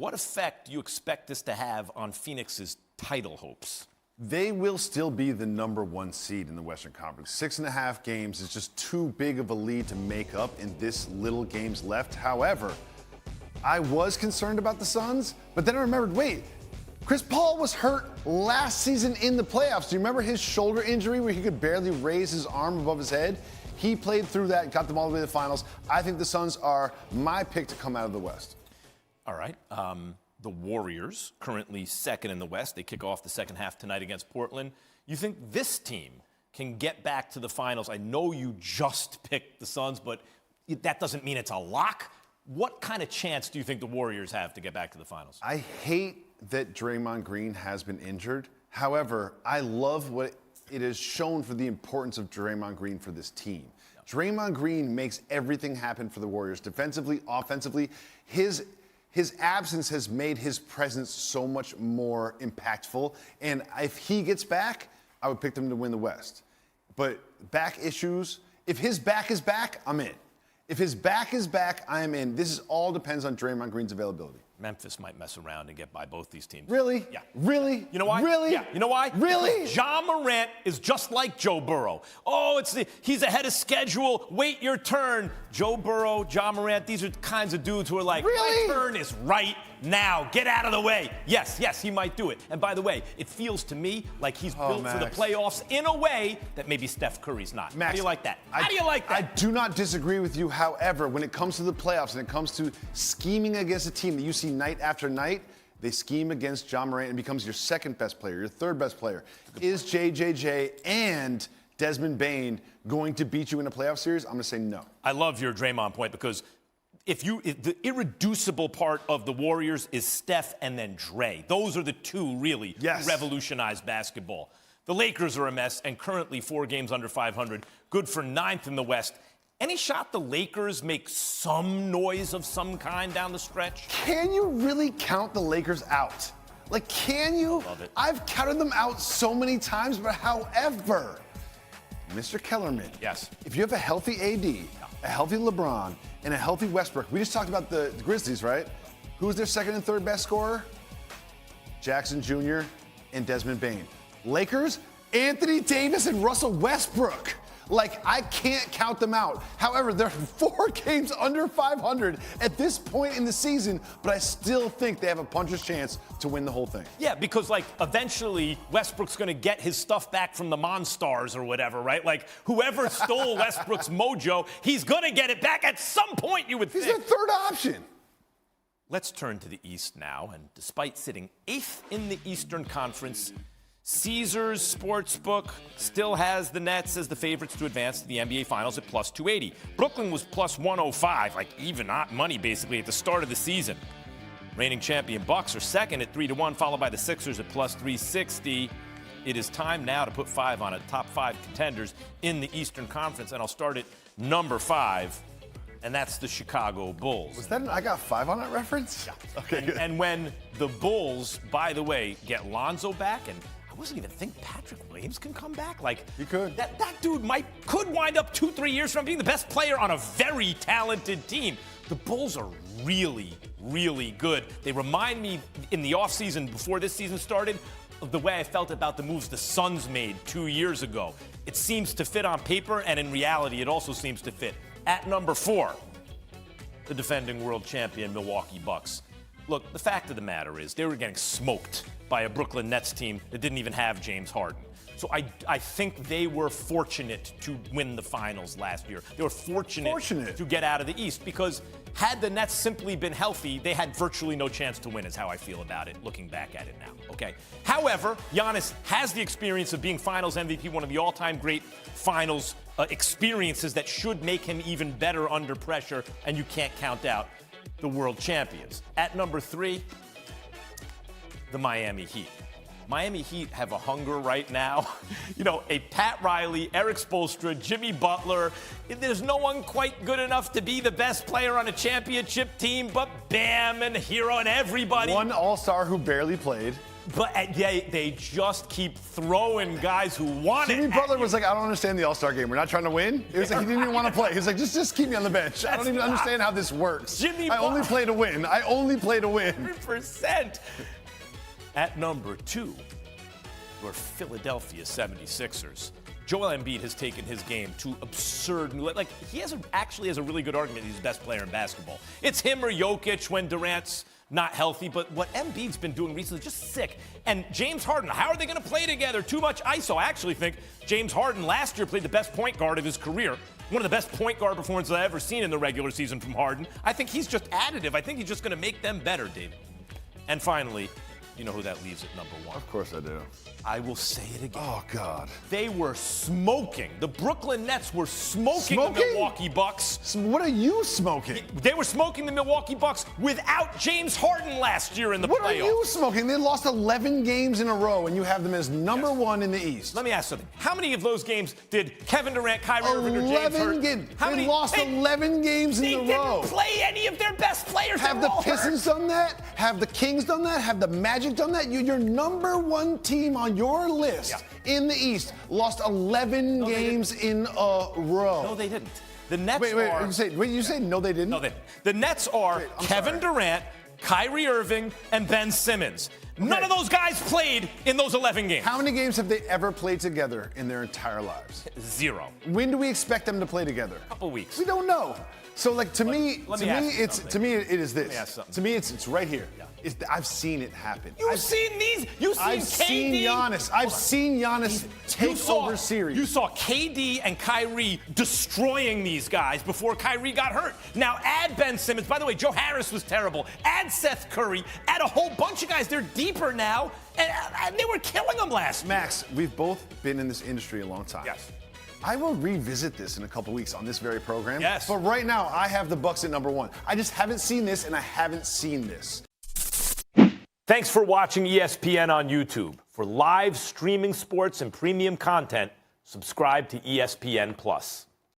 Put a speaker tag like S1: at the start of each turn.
S1: what effect do you expect this to have on Phoenix's title hopes?
S2: They will still be the #1 seed in the Western Conference. 6.5 games is just too big of a lead to make up in this little games left. However, I was concerned about the Suns, but then I remembered, wait, Chris Paul was hurt last season in the playoffs. Do you remember his shoulder injury where he could barely raise his arm above his head? He played through that, got them all the way to the finals. I think the Suns are my pick to come out of the West.
S1: All right. The Warriors, currently second in the West. They kick off the second half tonight against Portland. You think this team can get back to the finals? I know you just picked the Suns, but that doesn't mean it's a lock. What kind of chance do you think the Warriors have to get back to the finals?
S2: I hate that Draymond Green has been injured. However, I love what it has shown for the importance of Draymond Green for this team. Draymond Green makes everything happen for the Warriors, defensively, offensively. His absence has made his presence so much more impactful. And if he gets back, I would pick them to win the West. But back issues, if his back is back, I'm in. If his back is back, I am in. This all depends on Draymond Green's availability.
S1: Memphis might mess around and get by both these teams.
S2: Really?
S1: Yeah.
S2: Really?
S1: You know why?
S2: Really?
S1: Yeah. You know why?
S2: Really?
S1: Ja Morant is just like Joe Burrow. Oh, he's ahead of schedule. Wait your turn. Joe Burrow, Ja Morant, these are the kinds of dudes who are like,
S2: really?
S1: My turn is right now. Get out of the way. Yes, he might do it. And by the way, it feels to me like he's built for the playoffs in a way that maybe Steph Curry's not.
S2: Max,
S1: how do you like that? How do you like that?
S2: I do not disagree with you. However, when it comes to the playoffs and it comes to scheming against a team that you see night after night, they scheme against Ja Morant and becomes your second best player, your third best player. Is JJJ and Desmond Bane going to beat you in a playoff series? I'm going to say no.
S1: I love your Draymond point because if the irreducible part of the Warriors is Steph and then Dre. Those are the two really who revolutionized basketball. The Lakers are a mess and currently 4 games under 500, good for 9th in the West. Any shot the Lakers make some noise of some kind down the stretch?
S2: Can you really count the Lakers out? Like, can you?
S1: Love it.
S2: I've counted them out so many times, but however, Mr. Kellerman,
S1: yes,
S2: if you have a healthy AD, a healthy LeBron, and a healthy Westbrook, we just talked about the Grizzlies, right? Who's their second and third best scorer? Jackson Jr. and Desmond Bane. Lakers, Anthony Davis and Russell Westbrook. Like, I can't count them out. However, they're 4 games under 500 at this point in the season, but I still think they have a puncher's chance to win the whole thing.
S1: Yeah, because, like, eventually Westbrook's going to get his stuff back from the Monstars or whatever, right? Like, whoever stole Westbrook's mojo, he's going to get it back at some point, you would think.
S2: He's their third option.
S1: Let's turn to the East now, and despite sitting 8th in the Eastern Conference, Caesars Sportsbook still has the Nets as the favorites to advance to the NBA Finals at plus 280. Brooklyn was plus 105, like even hot money basically at the start of the season. Reigning champion Bucks are second at 3-1, followed by the Sixers at plus 360. It is time now to put 5 on it. Top 5 contenders in the Eastern Conference, and I'll start at number 5, and that's the Chicago Bulls.
S2: Was that an I got 5 on it reference?
S1: Yeah. Okay. And when the Bulls, by the way, get Lonzo back, and I wasn't even thinking Patrick Williams can come back. Like,
S2: he could.
S1: That dude could wind up 2-3 years from being the best player on a very talented team. The Bulls are really, really good. They remind me in the offseason before this season started of the way I felt about the moves the Suns made 2 years ago. It seems to fit on paper, and in reality, it also seems to fit. At number 4, the defending world champion Milwaukee Bucks. Look, the fact of the matter is they were getting smoked by a Brooklyn Nets team that didn't even have James Harden. So I think they were fortunate to win the finals last year. They were fortunate to get out of the East because had the Nets simply been healthy, they had virtually no chance to win is how I feel about it, looking back at it now, okay? However, Giannis has the experience of being finals MVP, one of the all-time great finals experiences that should make him even better under pressure, and you can't count out the world champions. At number 3, the Miami Heat. Miami Heat have a hunger right now. You know, a Pat Riley, Eric Spoelstra, Jimmy Butler. There's no one quite good enough to be the best player on a championship team, but Bam and Hero and everybody.
S2: One all-star who barely played.
S1: But they just keep throwing guys who want it.
S2: Jimmy Butler was like, I don't understand the All-Star game. We're not trying to win. It was like he didn't even want to play. He was like, just keep me on the bench. I don't even understand how this works. I only play to win. I only play to win.
S1: 100%. At number 2, your Philadelphia 76ers. Joel Embiid has taken his game to absurd new. Like, he actually has a really good argument he's the best player in basketball. It's him or Jokic when Durant's not healthy, but what Embiid's been doing recently is just sick. And James Harden, how are they going to play together? Too much ISO. I actually think James Harden last year played the best point guard of his career. One of the best point guard performances I've ever seen in the regular season from Harden. I think he's just additive. I think he's just going to make them better, David. And finally, you know who that leaves at number 1?
S2: Of course I do.
S1: I will say it again.
S2: Oh, God.
S1: They were smoking. The Brooklyn Nets were smoking the Milwaukee Bucks.
S2: What are you smoking?
S1: They were smoking the Milwaukee Bucks without James Harden last year in the playoffs.
S2: What are you smoking? They lost 11 games in a row, and you have them as number 1 in the East.
S1: Let me ask something. How many of those games did Kevin Durant, Kyrie Irving, or James Harden?
S2: They lost 11 games in a row.
S1: They didn't play any of their best players.
S2: Have the Pistons done that? Have the Kings done that? Have the Magic done that? Your number 1 team on your list in the East lost 11 games in a row.
S1: No, they didn't. The Nets
S2: you say no, they didn't?
S1: No, they didn't. The Nets are Kevin Durant, Kyrie Irving, and Ben Simmons. None of those guys played in those 11 games.
S2: How many games have they ever played together in their entire lives?
S1: 0.
S2: When do we expect them to play together?
S1: A couple weeks.
S2: We don't know. So, like, to me, it is this. To me, it's right here.
S1: Yeah.
S2: I've seen it happen.
S1: You've seen these. You've seen
S2: I've
S1: KD.
S2: Seen Giannis. I've seen Giannis take over series.
S1: You saw KD and Kyrie destroying these guys before Kyrie got hurt. Now add Ben Simmons. By the way, Joe Harris was terrible. Add Seth Curry. Add a whole bunch of guys. They're deeper now, and they were killing them last year.
S2: Max, we've both been in this industry a long time.
S1: Yes.
S2: I will revisit this in a couple weeks on this very program.
S1: Yes.
S2: But right now, I have the Bucks at number 1. I just haven't seen this, and I haven't seen this.
S1: Thanks for watching ESPN on YouTube. For live streaming sports and premium content, subscribe to ESPN+.